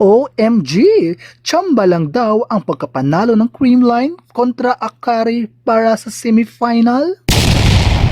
OMG! Tsamba lang daw ang pagkapanalo ng Creamline kontra Akari para sa semifinal?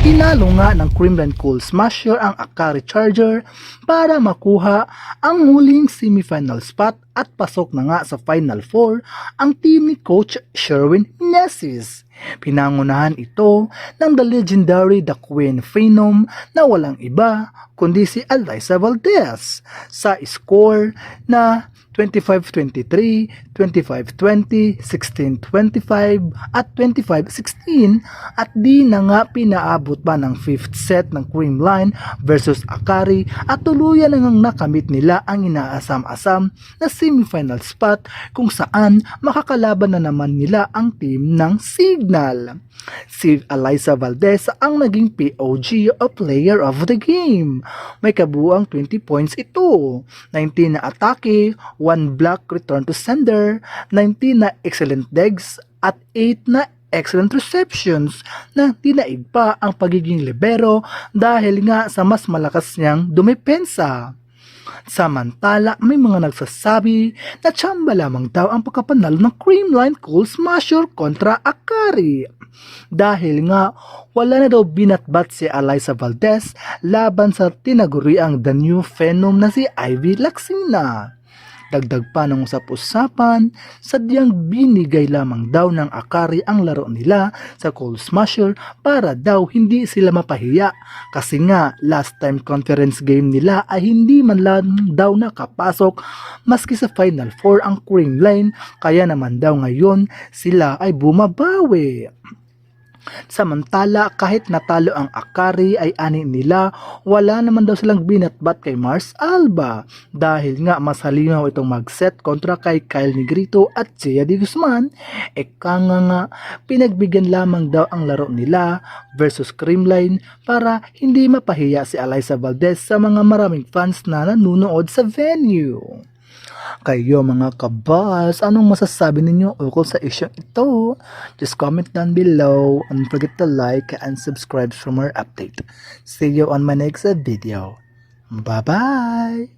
Tinalo nga ng Creamline Cool Smasher ang Akari Charger para makuha ang muling semifinal spot at pasok na nga sa Final Four ang team ni Coach Sherwin Meneses. Pinangunahan ito ng the legendary The Queen Phenom na walang iba kundi si Alyssa Valdez sa score na 25-23, 25-20, 16-25 at 25-16 at di na nga pinaabot pa ng 5th set ng Creamline versus Akari at tuluyan na ngang nakamit nila ang inaasam-asam na semifinal spot kung saan makakalaban na naman nila ang team ng Signal. Si Alyssa Valdez ang naging POG o Player of the Game. May kabuang 20 points ito, 19 na atake, 1 block return to sender, 19 na excellent digs at 8 na excellent receptions na dinaig pa ang pagiging libero dahil nga sa mas malakas niyang dumepensa. Samantala, may mga nagsasabi na tsamba lamang daw ang pagkapanalo ng Creamline Cool Smasher kontra Akari. Dahil nga, wala na daw binatbat si Alyssa Valdez laban sa tinaguriang the new Phenom na si Ivy Laxina. Dagdag pa ng usap-usapan, sadyang binigay lamang daw ng Akari ang laro nila sa Cold Smasher para daw hindi sila mapahiya kasi nga last time conference game nila ay hindi man lang daw nakapasok maski sa Final Four ang Creamline kaya naman daw ngayon sila ay bumabawi. Samantala, kahit natalo ang Akari ay ani nila, wala naman daw silang binatbat kay Mars Alba dahil nga mas halimaw itong mag-set kontra kay Kyle Negrito at Gia de Guzman. Nga pinagbigyan lamang daw ang laro nila versus Creamline para hindi mapahiya si Alyssa Valdez sa mga maraming fans na nanunood sa venue. Kayo mga kabas, anong masasabi ninyo ukol sa isyong ito? Just comment down below and don't forget to like and subscribe for more update. See you on my next video. Bye bye!